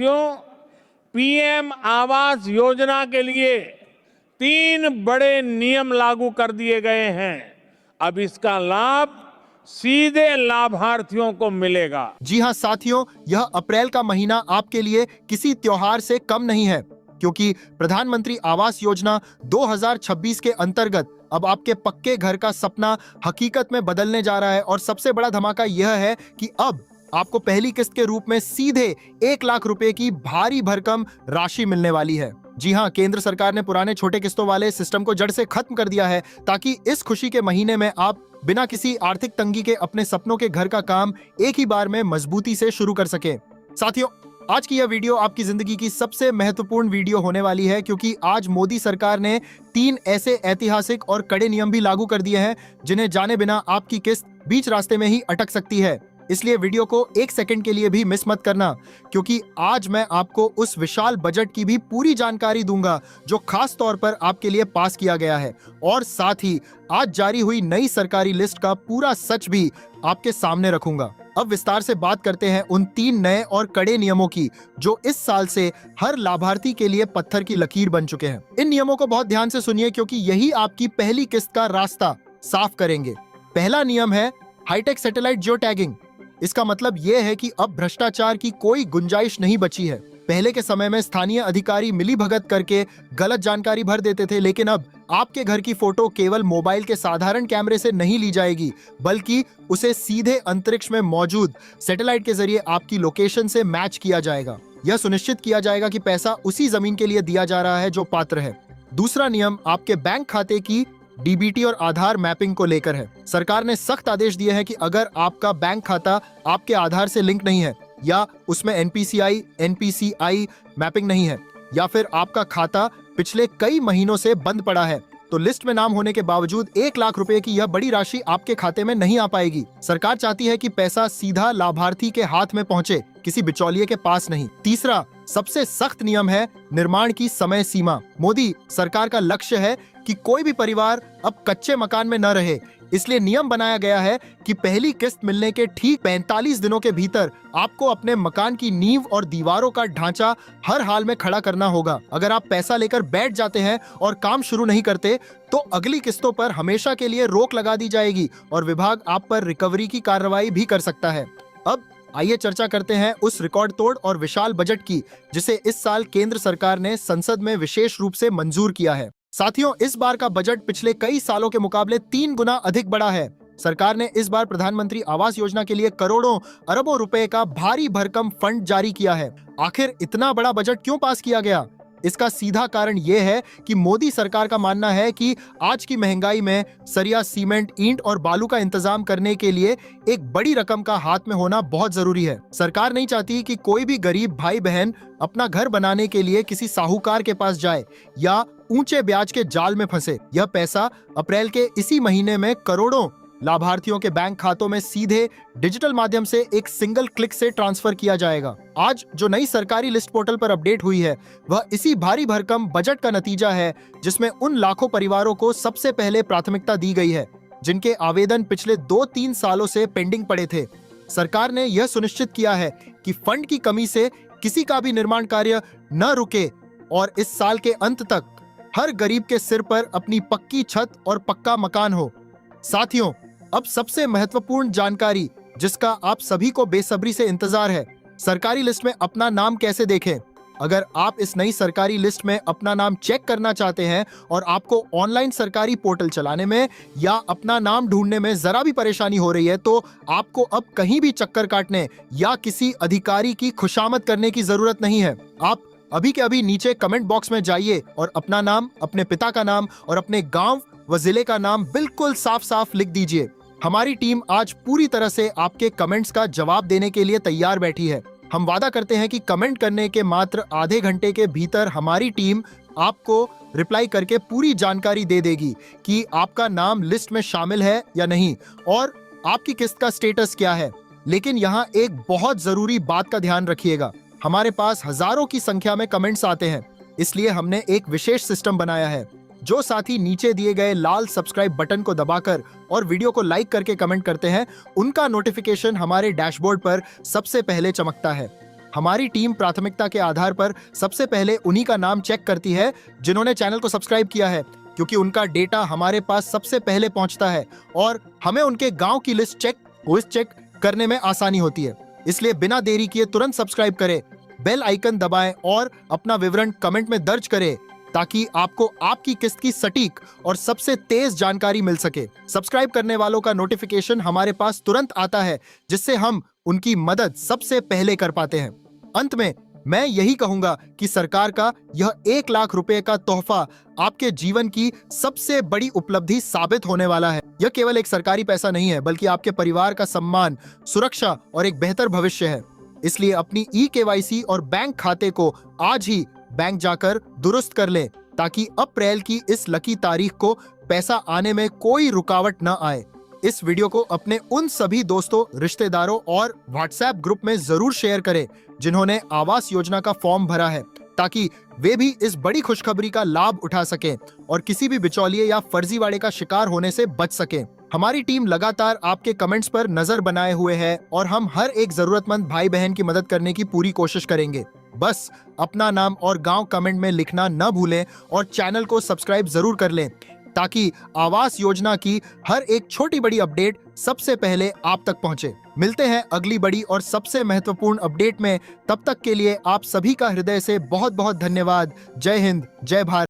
क्यों? पीएम आवास योजना के लिए 3 बड़े नियम लागू कर दिए गए हैं। अब इसका लाभ सीधे लाभार्थियों को मिलेगा। जी हां साथियों, यह अप्रैल का महीना आपके लिए किसी त्योहार से कम नहीं है, क्योंकि प्रधानमंत्री आवास योजना 2026 के अंतर्गत अब आपके पक्के घर का सपना हकीकत में बदलने जा रहा है। और सबसे बड़ा धमाका यह है कि अब आपको पहली किस्त के रूप में सीधे 1 लाख रुपए की भारी भरकम राशि मिलने वाली है। जी हां, केंद्र सरकार ने पुराने छोटे किस्तों वाले सिस्टम को जड़ से खत्म कर दिया है, ताकि इस खुशी के महीने में आप बिना किसी आर्थिक तंगी के अपने सपनों के घर का काम एक ही बार में मजबूती से शुरू कर सके। साथियों, आज की यह वीडियो आपकी जिंदगी की सबसे महत्वपूर्ण वीडियो होने वाली है, क्योंकि आज मोदी सरकार ने 3 ऐसे ऐतिहासिक और कड़े नियम भी लागू कर दिए हैं जिन्हें जाने बिना आपकी किस्त बीच रास्ते में ही अटक सकती है। इसलिए वीडियो को 1 सेकंड के लिए भी मिस मत करना, क्योंकि आज मैं आपको उस विशाल बजट की भी पूरी जानकारी दूंगा जो खास तौर पर आपके लिए पास किया गया है, और साथ ही आज जारी हुई नई सरकारी लिस्ट का पूरा सच भी आपके सामने रखूंगा। अब विस्तार से बात करते हैं उन 3 नए और कड़े नियमों की जो इस साल से हर लाभार्थी के लिए पत्थर की लकीर बन चुके हैं। इन नियमों को बहुत ध्यान से सुनिए, क्योंकि यही आपकी पहली किस्त का रास्ता साफ करेंगे। पहला नियम है हाईटेक सैटेलाइट जियो टैगिंग। इसका मतलब यह है कि अब भ्रष्टाचार की कोई गुंजाइश नहीं बची है। पहले के समय में स्थानीय अधिकारी मिलीभगत करके गलत जानकारी भर देते थे, लेकिन अब आपके घर की फोटो केवल मोबाइल के साधारण कैमरे से नहीं ली जाएगी, बल्कि उसे सीधे अंतरिक्ष में मौजूद सैटेलाइट के जरिए आपकी लोकेशन से मैच किया जाएगा। यह सुनिश्चित किया जाएगा कि पैसा उसी जमीन के लिए दिया जा रहा है जो पात्र है। दूसरा नियम आपके बैंक खाते की डीबीटी और आधार मैपिंग को लेकर है। सरकार ने सख्त आदेश दिए हैं कि अगर आपका बैंक खाता आपके आधार से लिंक नहीं है, या उसमें एनपीसीआई, एनपीसीआई मैपिंग नहीं है, या फिर आपका खाता पिछले कई महीनों से बंद पड़ा है, तो लिस्ट में नाम होने के बावजूद 1 लाख रुपए की यह बड़ी राशि आपके खाते में नहीं आ पाएगी। सरकार चाहती है कि पैसा सीधा लाभार्थी के हाथ में पहुंचे, किसी बिचौलिए के पास नहीं। तीसरा सबसे सख्त नियम है निर्माण की समय सीमा। मोदी सरकार का लक्ष्य है कि कोई भी परिवार अब कच्चे मकान में न रहे, इसलिए नियम बनाया गया है कि पहली किस्त मिलने के ठीक 45 दिनों के भीतर आपको अपने मकान की नींव और दीवारों का ढांचा हर हाल में खड़ा करना होगा। अगर आप पैसा लेकर बैठ जाते हैं और काम शुरू नहीं करते, तो अगली किस्तों पर हमेशा के लिए रोक लगा दी जाएगी और विभाग आप पर रिकवरी की कार्रवाई भी कर सकता है। अब आइए चर्चा करते हैं उस रिकॉर्ड तोड़ और विशाल बजट की, जिसे इस साल केंद्र सरकार ने संसद में विशेष रूप से मंजूर किया है। साथियों, इस बार का बजट पिछले कई सालों के मुकाबले 3 गुना अधिक बड़ा है। सरकार ने इस बार प्रधानमंत्री आवास योजना के लिए करोड़ों अरबों रुपए का भारी भरकम फंड जारी किया है। आखिर इतना बड़ा बजट क्यों पास किया गया? इसका सीधा कारण यह है कि मोदी सरकार का मानना है कि आज की महंगाई में सरिया, सीमेंट, ईंट और बालू का इंतजाम करने के लिए एक बड़ी रकम का हाथ में होना बहुत जरूरी है। सरकार नहीं चाहती कि कोई भी गरीब भाई बहन अपना घर बनाने के लिए किसी साहूकार के पास जाए या ऊंचे ब्याज के जाल में फंसे। यह पैसा अप्रैल के इसी महीने में करोड़ों लाभार्थियों के बैंक खातों में सीधे डिजिटल माध्यम से एक सिंगल क्लिक से ट्रांसफर किया जाएगा। आज जो नई सरकारी लिस्ट पोर्टल पर अपडेट हुई है, वह इसी भारी भरकम बजट का नतीजा है, जिसमें उन लाखों परिवारों को सबसे पहले प्राथमिकता दी गई है जिनके आवेदन पिछले 2-3 सालों से पेंडिंग पड़े थे। सरकार ने यह सुनिश्चित किया है कि फंड की कमी से किसी का भी निर्माण कार्य न रुके और इस साल के अंत तक हर गरीब के सिर पर अपनी पक्की छत और पक्का मकान हो। साथियों, अब सबसे महत्वपूर्ण जानकारी जिसका आप सभी को बेसब्री से इंतजार है, सरकारी लिस्ट में अपना नाम कैसे देखें। अगर आप इस नई सरकारी लिस्ट में अपना नाम चेक करना चाहते हैं और आपको ऑनलाइन सरकारी पोर्टल चलाने में या अपना नाम ढूंढने में जरा भी परेशानी हो रही है, तो आपको अब कहीं भी चक्कर काटने या किसी अधिकारी की खुशामद करने की जरूरत नहीं है। आप अभी के अभी नीचे कमेंट बॉक्स में जाइए और अपना नाम, अपने पिता का नाम और अपने गांव व जिले का नाम बिल्कुल साफ साफ लिख दीजिए। हमारी टीम आज पूरी तरह से आपके कमेंट्स का जवाब देने के लिए तैयार बैठी है। हम वादा करते हैं कि कमेंट करने के मात्र आधे घंटे के भीतर हमारी टीम आपको रिप्लाई करके पूरी जानकारी दे देगी कि आपका नाम लिस्ट में शामिल है या नहीं और आपकी किस्त का स्टेटस क्या है। लेकिन यहाँ एक बहुत जरूरी बात का ध्यान रखिएगा। हमारे पास हजारों की संख्या में कमेंट्स आते हैं, इसलिए हमने एक विशेष सिस्टम बनाया है। जो साथी नीचे दिए गए लाल सब्सक्राइब बटन को दबाकर और वीडियो को लाइक करके कमेंट करते हैं, उनका नोटिफिकेशन हमारे डैशबोर्ड पर सबसे पहले चमकता है। हमारी टीम प्राथमिकता के आधार पर सबसे पहले उन्हीं का नाम चेक करती है जिन्होंने चैनल को सब्सक्राइब किया है, क्योंकि उनका डेटा हमारे पास सबसे पहले पहुंचता है और हमें उनके गांव की लिस्ट चेक करने में आसानी होती है। इसलिए बिना देरी किए तुरंत सब्सक्राइब करें, बेल आइकन दबाएं और अपना विवरण कमेंट में दर्ज करें ताकि आपको आपकी किस्त की सटीक और सबसे तेज जानकारी मिल सके। सब्सक्राइब करने वालों का नोटिफिकेशन हमारे पास तुरंत आता है, जिससे हम उनकी मदद सबसे पहले कर पाते हैं। अंत में मैं यही कहूंगा कि सरकार का यह 1 लाख रुपए का तोहफा आपके जीवन की सबसे बड़ी उपलब्धि साबित होने वाला है। यह केवल एक सरकारी पैसा नहीं है, बल्कि आपके परिवार का सम्मान, सुरक्षा और एक बेहतर भविष्य है। इसलिए अपनी eKYC और बैंक खाते को आज ही बैंक जाकर दुरुस्त कर लें, ताकि अप्रैल की इस लकी तारीख को पैसा आने में कोई रुकावट न आए। इस वीडियो को अपने उन सभी दोस्तों, रिश्तेदारों और व्हाट्सएप ग्रुप में जरूर शेयर करें जिन्होंने आवास योजना का फॉर्म भरा है, ताकि वे भी इस बड़ी खुशखबरी का लाभ उठा सकें और किसी भी बिचौलिए या फर्जीवाड़े का शिकार होने से बच सकें। हमारी टीम लगातार आपके कमेंट्स पर नजर बनाए हुए है और हम हर एक जरूरतमंद भाई बहन की मदद करने की पूरी कोशिश करेंगे। बस अपना नाम और गांव कमेंट में लिखना न भूलें और चैनल को सब्सक्राइब जरूर कर लें, ताकि आवास योजना की हर एक छोटी बड़ी अपडेट सबसे पहले आप तक पहुंचे। मिलते हैं अगली बड़ी और सबसे महत्वपूर्ण अपडेट में। तब तक के लिए आप सभी का हृदय से बहुत बहुत धन्यवाद। जय हिंद, जय भारत।